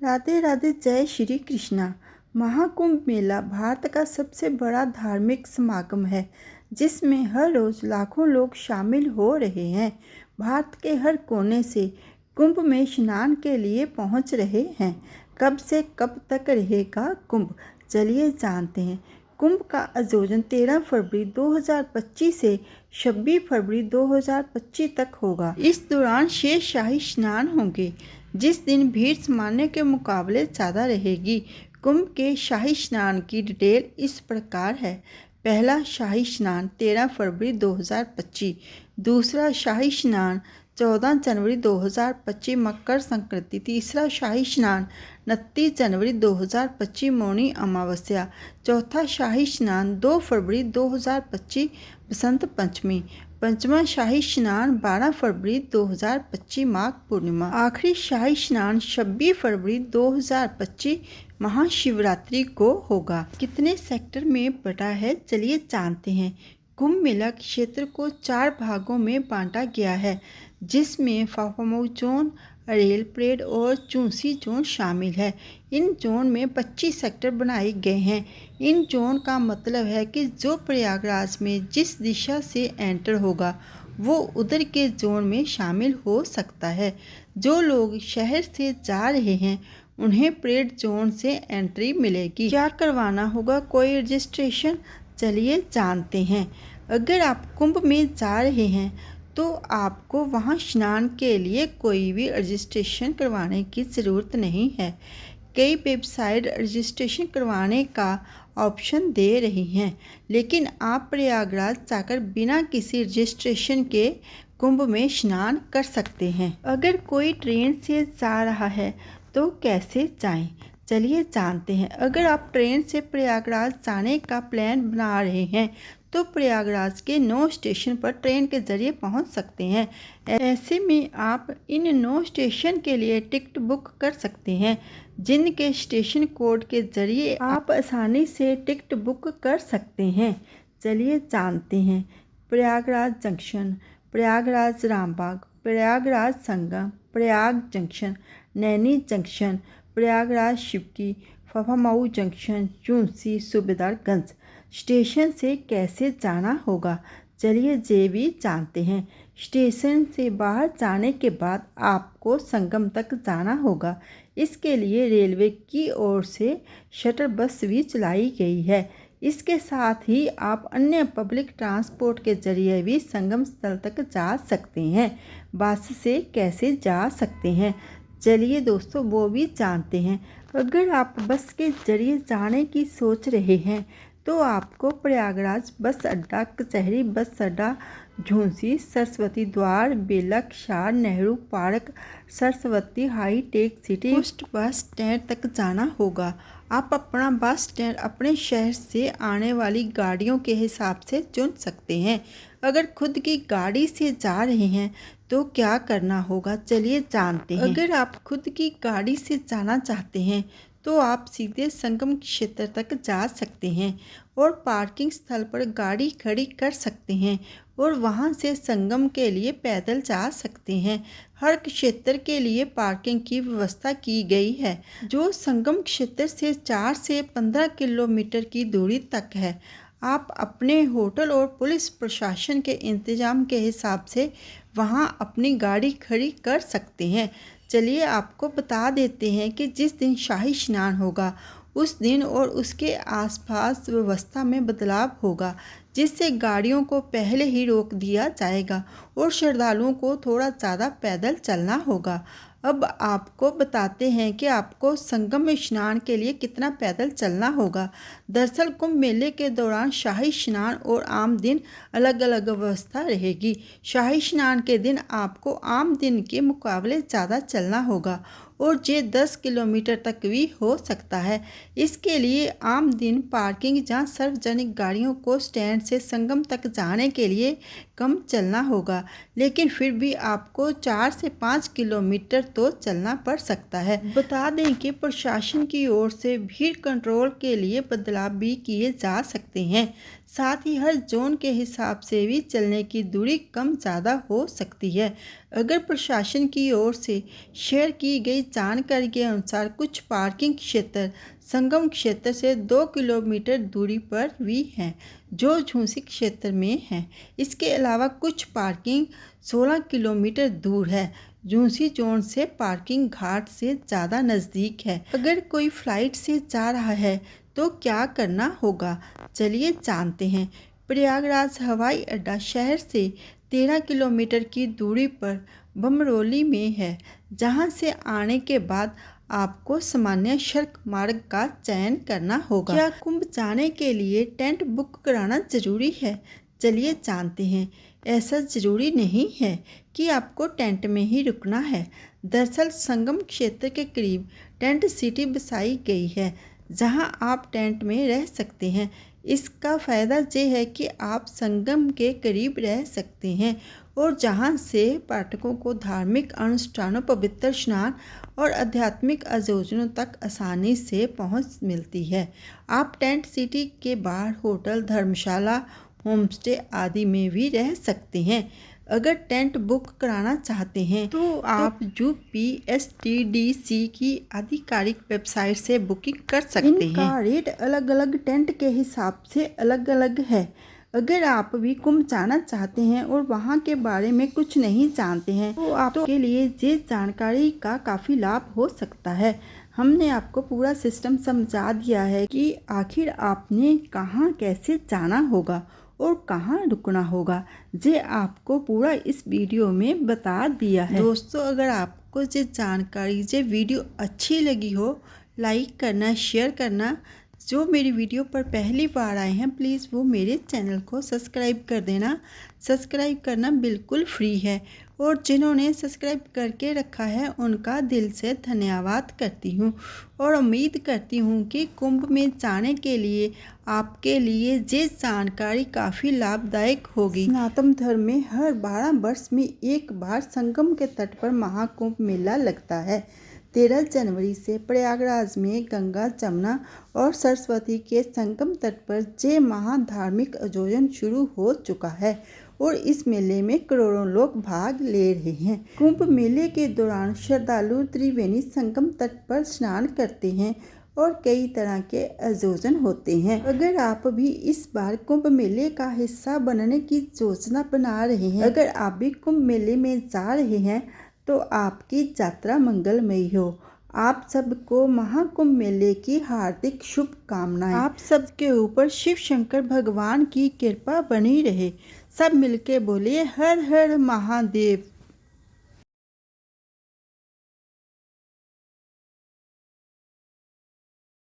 राधे राधे, जय श्री कृष्णा। महाकुंभ मेला भारत का सबसे बड़ा धार्मिक समागम है जिसमें हर रोज लाखों लोग शामिल हो रहे हैं। भारत के हर कोने से कुंभ में स्नान के लिए पहुंच रहे हैं। कब से कब तक रहेगा कुंभ, चलिए जानते हैं। कुंभ का आयोजन 13 फरवरी 2025 से 26 फरवरी 2025 तक होगा। इस दौरान शेष शाही स्नान होंगे, जिस दिन भीड़ सामान्य के मुकाबले ज़्यादा रहेगी। कुंभ के शाही स्नान की डिटेल इस प्रकार है। पहला शाही स्नान 13 फरवरी 2025, दूसरा शाही स्नान 14 जनवरी 2025 मकर संक्रांति, तीसरा शाही स्नान 29 जनवरी 2025 मौनी अमावस्या, चौथा शाही स्नान 2 फरवरी 2025 बसंत पंचमी, पंचमा शाही स्नान 12 फरवरी 2025 माघ पूर्णिमा, आखिरी शाही स्नान 26 फरवरी 2025 महाशिवरात्रि को होगा। कितने सेक्टर में बटा है, चलिए जानते हैं। कुंभ मेला क्षेत्र को 4 भागों में बांटा गया है, जिसमें फाफामऊ जोन, अरेल परेड और चूंसी जोन शामिल है। इन जोन में 25 सेक्टर बनाए गए हैं। इन जोन का मतलब है कि जो प्रयागराज में जिस दिशा से एंटर होगा वो उधर के जोन में शामिल हो सकता है। जो लोग शहर से जा रहे हैं उन्हें परेड जोन से एंट्री मिलेगी। क्या करवाना होगा, कोई रजिस्ट्रेशन, चलिए जानते हैं। अगर आप कुंभ में जा रहे हैं तो आपको वहां स्नान के लिए कोई भी रजिस्ट्रेशन करवाने की ज़रूरत नहीं है। कई वेबसाइट रजिस्ट्रेशन करवाने का ऑप्शन दे रही हैं, लेकिन आप प्रयागराज जाकर बिना किसी रजिस्ट्रेशन के कुंभ में स्नान कर सकते हैं। अगर कोई ट्रेन से जा रहा है तो कैसे जाएं, चलिए जानते हैं। अगर आप ट्रेन से प्रयागराज जाने का प्लान बना रहे हैं तो प्रयागराज के 9 स्टेशन पर ट्रेन के जरिए पहुंच सकते हैं। ऐसे में आप इन 9 स्टेशन के लिए टिकट बुक कर सकते हैं, जिनके स्टेशन कोड के जरिए आप आसानी से टिकट बुक कर सकते हैं। चलिए जानते हैं। Prayagraj junction, Prayagraj Rambagh, Prayagraj Sangam, Prayag junction, Naini junction, Prayagraj शिवकी, Phaphamau junction, चूंसी, Subedarganj. Station से कैसे जाना होगा, चलिए ये भी जानते हैं। स्टेशन से बाहर जाने के बाद आपको संगम तक जाना होगा। इसके लिए रेलवे की ओर से शटल बस भी चलाई गई है। इसके साथ ही आप अन्य पब्लिक ट्रांसपोर्ट के जरिए भी संगम स्थल तक जा सकते हैं। बस से कैसे जा सकते हैं, चलिए दोस्तों वो भी जानते हैं। अगर आप बस के जरिए जाने की सोच रहे हैं तो आपको प्रयागराज बस अड्डा, कचहरी बस अड्डा, झूंसी, सरस्वती द्वार, बेला, क्षार, Nehru park, Saraswati high tech city post bus stand तक जाना होगा। आप अपना बस स्टैंड अपने शहर से आने वाली गाड़ियों के हिसाब से चुन सकते हैं। अगर खुद की गाड़ी से जा रहे हैं तो क्या करना होगा, चलिए जानते हैं। अगर आप खुद की गाड़ी से जाना चाहते हैं तो आप सीधे संगम क्षेत्र तक जा सकते हैं और पार्किंग स्थल पर गाड़ी खड़ी कर सकते हैं और वहां से संगम के लिए पैदल जा सकते हैं। हर क्षेत्र के लिए पार्किंग की व्यवस्था की गई है, जो संगम क्षेत्र से 4 से 15 किलोमीटर की दूरी तक है। आप अपने होटल और पुलिस प्रशासन के इंतजाम के हिसाब से वहां अपनी गाड़ी खड़ी कर सकते हैं। चलिए आपको बता देते हैं कि जिस दिन शाही स्नान होगा उस दिन और उसके आसपास व्यवस्था में बदलाव होगा, जिससे गाड़ियों को पहले ही रोक दिया जाएगा और श्रद्धालुओं को थोड़ा ज़्यादा पैदल चलना होगा। अब आपको बताते हैं कि आपको संगम में स्नान के लिए कितना पैदल चलना होगा। दरअसल कुंभ मेले के दौरान शाही स्नान और आम दिन अलग अलग व्यवस्था रहेगी। शाही स्नान के दिन आपको आम दिन के मुकाबले ज़्यादा चलना होगा और ये 10 किलोमीटर तक भी हो सकता है। इसके लिए आम दिन पार्किंग या सार्वजनिक गाड़ियों को स्टैंड से संगम तक जाने के लिए कम चलना होगा, लेकिन फिर भी आपको 4 से 5 किलोमीटर तो चलना पड़ सकता है। बता दें कि प्रशासन की ओर से भीड़ कंट्रोल के लिए बदलाव भी किए जा सकते हैं। साथ ही हर जोन के हिसाब से भी चलने की दूरी कम ज़्यादा हो सकती है। अगर प्रशासन की ओर से शेयर की गई जानकारी के अनुसार कुछ पार्किंग क्षेत्र संगम क्षेत्र से 2 किलोमीटर दूरी पर भी हैं, जो झूसी क्षेत्र में हैं। इसके अलावा कुछ पार्किंग 16 किलोमीटर दूर है। झूसी जोन से पार्किंग घाट से ज़्यादा नज़दीक है। अगर कोई फ्लाइट से जा रहा है तो क्या करना होगा, चलिए जानते हैं। प्रयागराज हवाई अड्डा शहर से 13 किलोमीटर की दूरी पर बमरोली में है, जहां से आने के बाद आपको सामान्य सड़क मार्ग का चयन करना होगा। क्या कुंभ जाने के लिए टेंट बुक कराना जरूरी है, चलिए जानते हैं। ऐसा ज़रूरी नहीं है कि आपको टेंट में ही रुकना है। दरअसल संगम क्षेत्र के करीब टेंट सिटी बसाई गई है, जहां आप टेंट में रह सकते हैं। इसका फ़ायदा ये है कि आप संगम के करीब रह सकते हैं और जहां से पर्यटकों को धार्मिक अनुष्ठानों, पवित्र स्नान और आध्यात्मिक आयोजनों तक आसानी से पहुंच मिलती है। आप टेंट सिटी के बाहर होटल, धर्मशाला, होमस्टे आदि में भी रह सकते हैं। अगर टेंट बुक कराना चाहते हैं तो आप UPSTDC की आधिकारिक वेबसाइट से बुकिंग कर सकते हैं। इनका रेट अलग अलग टेंट के हिसाब से अलग अलग है। अगर आप भी कुंभ जाना चाहते हैं और वहां के बारे में कुछ नहीं जानते हैं तो आपके लिए ये जानकारी का काफ़ी लाभ हो सकता है। हमने आपको पूरा सिस्टम समझा दिया है कि आखिर आपने कहाँ कैसे जाना होगा और कहाँ रुकना होगा। ये आपको पूरा इस वीडियो में बता दिया है। दोस्तों, अगर आपको ये जानकारी, ये वीडियो अच्छी लगी हो, लाइक करना, शेयर करना। जो मेरी वीडियो पर पहली बार आए हैं प्लीज़ वो मेरे चैनल को सब्सक्राइब कर देना। सब्सक्राइब करना बिल्कुल फ्री है और जिन्होंने सब्सक्राइब करके रखा है उनका दिल से धन्यवाद करती हूँ और उम्मीद करती हूँ कि कुंभ में जाने के लिए आपके लिए ये जानकारी काफ़ी लाभदायक होगी। सनातन धर्म में हर 12 वर्ष में एक बार संगम के तट पर महाकुंभ मेला लगता है। 13 जनवरी से प्रयागराज में गंगा, जमुना और सरस्वती के संगम तट पर ये महाधार्मिक आयोजन शुरू हो चुका है और इस मेले में करोड़ों लोग भाग ले रहे हैं। कुंभ मेले के दौरान श्रद्धालु त्रिवेणी संगम तट पर स्नान करते हैं और कई तरह के आयोजन होते हैं। अगर आप भी इस बार कुंभ मेले का हिस्सा बनने की योजना बना रहे हैं, अगर आप भी कुंभ मेले में जा रहे हैं तो आपकी यात्रा मंगलमयी हो। आप सबको महाकुंभ मेले की हार्दिक शुभकामनाएं। आप सबके ऊपर शिव शंकर भगवान की कृपा बनी रहे। सब मिलके बोलिए हर हर महादेव।